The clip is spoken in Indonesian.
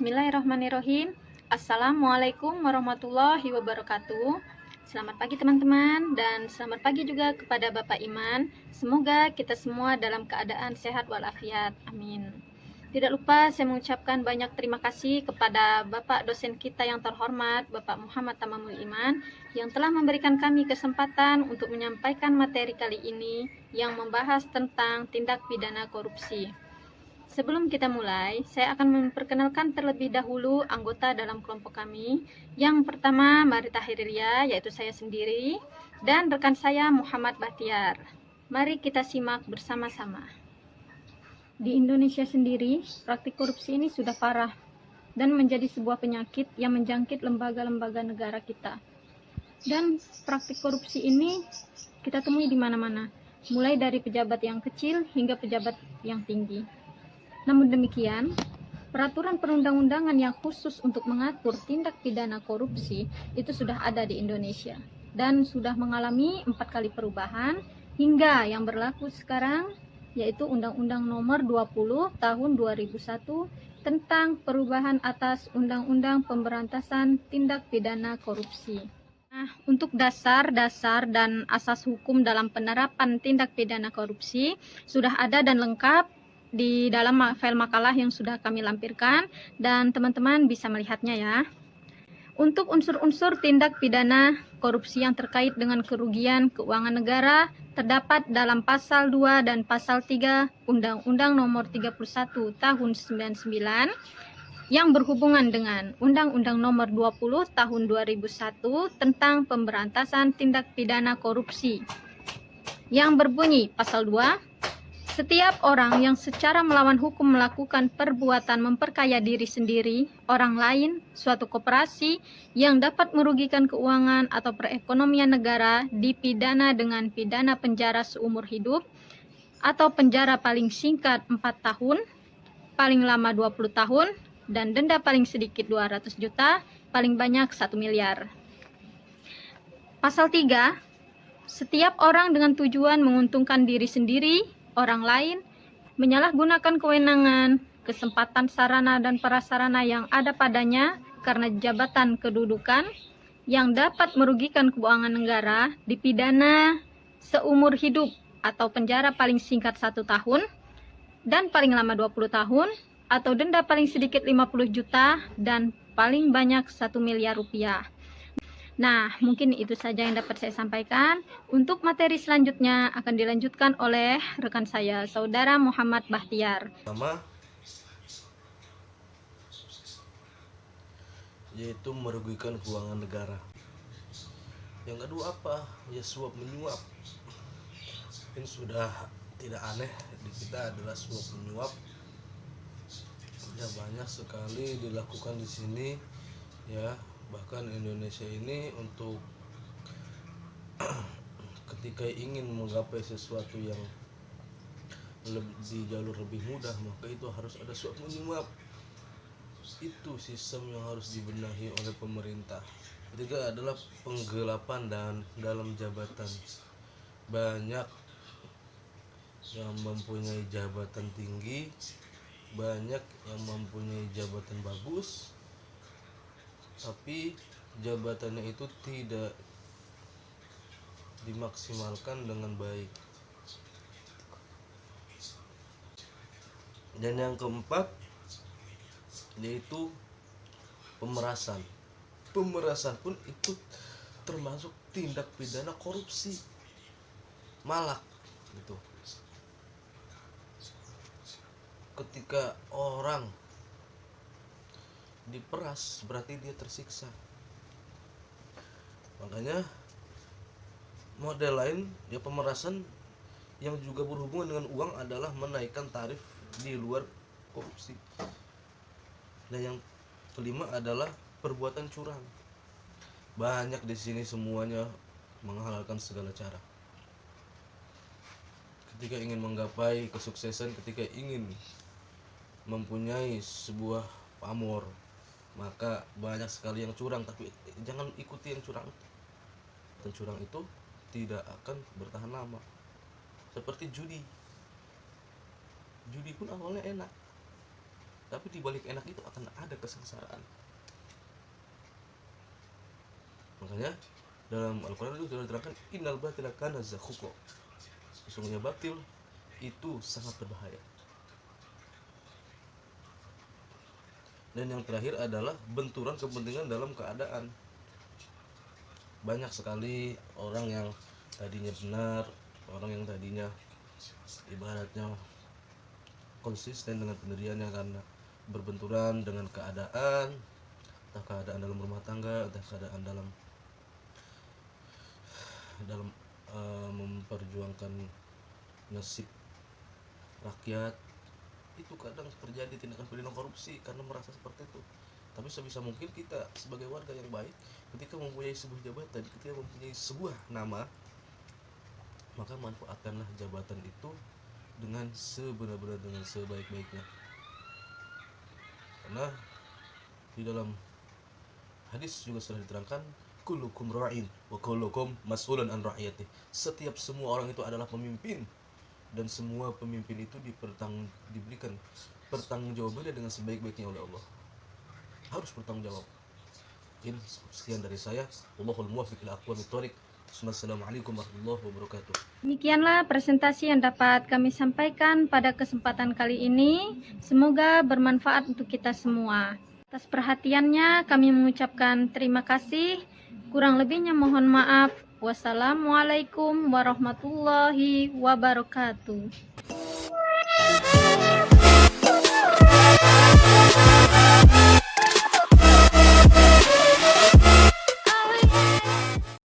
Bismillahirrahmanirrahim. Assalamualaikum warahmatullahi wabarakatuh. Selamat pagi teman-teman, dan selamat pagi juga kepada Bapak Iman. Semoga kita semua dalam keadaan sehat walafiat. Amin. Tidak lupa saya mengucapkan banyak terima kasih kepada Bapak dosen kita yang terhormat, Bapak Muhammad Tamamul Iman, yang telah memberikan kami kesempatan untuk menyampaikan materi kali ini yang membahas tentang tindak pidana korupsi. Sebelum kita mulai, saya akan memperkenalkan terlebih dahulu anggota dalam kelompok kami. Yang pertama, Marita Hirilia, yaitu saya sendiri, dan rekan saya Muhammad Bahtiar. Mari kita simak bersama-sama. Di Indonesia sendiri, praktik korupsi ini sudah parah dan menjadi sebuah penyakit yang menjangkit lembaga-lembaga negara kita. Dan praktik korupsi ini kita temui di mana-mana, mulai dari pejabat yang kecil hingga pejabat yang tinggi. Namun demikian, peraturan perundang-undangan yang khusus untuk mengatur tindak pidana korupsi itu sudah ada di Indonesia dan sudah mengalami 4 kali perubahan hingga yang berlaku sekarang, yaitu Undang-Undang Nomor 20 Tahun 2001 tentang perubahan atas Undang-Undang Pemberantasan Tindak Pidana Korupsi. Nah, untuk dasar-dasar dan asas hukum dalam penerapan tindak pidana korupsi sudah ada dan lengkap di dalam file makalah yang sudah kami lampirkan, dan teman-teman bisa melihatnya ya. Untuk unsur-unsur tindak pidana korupsi yang terkait dengan kerugian keuangan negara terdapat dalam pasal 2 dan pasal 3 Undang-Undang Nomor 31 Tahun 99 yang berhubungan dengan Undang-Undang Nomor 20 Tahun 2001 tentang pemberantasan tindak pidana korupsi, yang berbunyi pasal 2, setiap orang yang secara melawan hukum melakukan perbuatan memperkaya diri sendiri, orang lain, suatu koperasi yang dapat merugikan keuangan atau perekonomian negara dipidana dengan pidana penjara seumur hidup atau penjara paling singkat 4 tahun, paling lama 20 tahun, dan denda paling sedikit 200 juta, paling banyak 1 miliar. Pasal 3, setiap orang dengan tujuan menguntungkan diri sendiri, orang lain, menyalahgunakan kewenangan, kesempatan sarana dan prasarana yang ada padanya karena jabatan kedudukan yang dapat merugikan keuangan negara dipidana seumur hidup atau penjara paling singkat 1 tahun dan paling lama 20 tahun atau denda paling sedikit 50 juta dan paling banyak 1 miliar rupiah. Nah, mungkin itu saja yang dapat saya sampaikan. Untuk materi selanjutnya akan dilanjutkan oleh rekan saya, Saudara Muhammad Bahtiar. Pertama, yaitu merugikan keuangan negara. Yang kedua apa? Ya suap menyuap. Ini sudah tidak aneh di kita adalah suap menyuap. Ya banyak sekali dilakukan di sini ya. Bahkan Indonesia ini untuk ketika ingin menggapai sesuatu yang di jalur lebih mudah, maka itu harus ada suap menyuap. Itu sistem yang harus dibenahi oleh pemerintah. Ketiga adalah penggelapan dan dalam jabatan. Banyak yang mempunyai jabatan tinggi, banyak yang mempunyai jabatan bagus, tapi jabatannya itu tidak dimaksimalkan dengan baik. Dan yang keempat yaitu pemerasan. Pemerasan pun itu termasuk tindak pidana korupsi, malak gitu. Ketika orang diperas berarti dia tersiksa. Makanya model lain ya pemerasan yang juga berhubungan dengan uang adalah menaikkan tarif di luar korupsi. Dan yang kelima adalah perbuatan curang. Banyak di sini semuanya menghalalkan segala cara. Ketika ingin menggapai kesuksesan, ketika ingin mempunyai sebuah pamor, maka banyak sekali yang curang, tapi jangan ikuti yang curang. Dan curang itu tidak akan bertahan lama. Seperti judi. Judi pun awalnya enak, tapi di balik enak itu akan ada kesengsaraan. Makanya dalam Al-Quran itu sudah diterangkan innal batila kana zahuqa, sesungguhnya batil itu sangat berbahaya. Dan yang terakhir adalah benturan kepentingan dalam keadaan. Banyak sekali orang yang tadinya benar, orang yang tadinya ibaratnya konsisten dengan pendiriannya, karena berbenturan dengan keadaan, entah keadaan dalam rumah tangga, entah keadaan dalam memperjuangkan nasib rakyat, itu kadang terjadi tindakan pidana korupsi karena merasa seperti itu. Tapi sebisa mungkin kita sebagai warga yang baik, ketika mempunyai sebuah jabatan, ketika mempunyai sebuah nama, maka manfaatkanlah jabatan itu dengan sebenar-benar, dengan sebaik-baiknya. Karena di dalam hadis juga sudah diterangkan kullukum ra'in wa kullukum mas'ulun an ra'iyati. Setiap semua orang itu adalah pemimpin, dan semua pemimpin itu diberikan pertanggungjawabannya dengan sebaik-baiknya oleh Allah. Harus bertanggung jawab. Sekian dari saya. Wallahul muwaffiq ila aqwamit thoriq. Assalamualaikum warahmatullahi wabarakatuh. Demikianlah presentasi yang dapat kami sampaikan pada kesempatan kali ini. Semoga bermanfaat untuk kita semua. Atas perhatiannya kami mengucapkan terima kasih. Kurang lebihnya mohon maaf. Wassalamualaikum warahmatullahi wabarakatuh.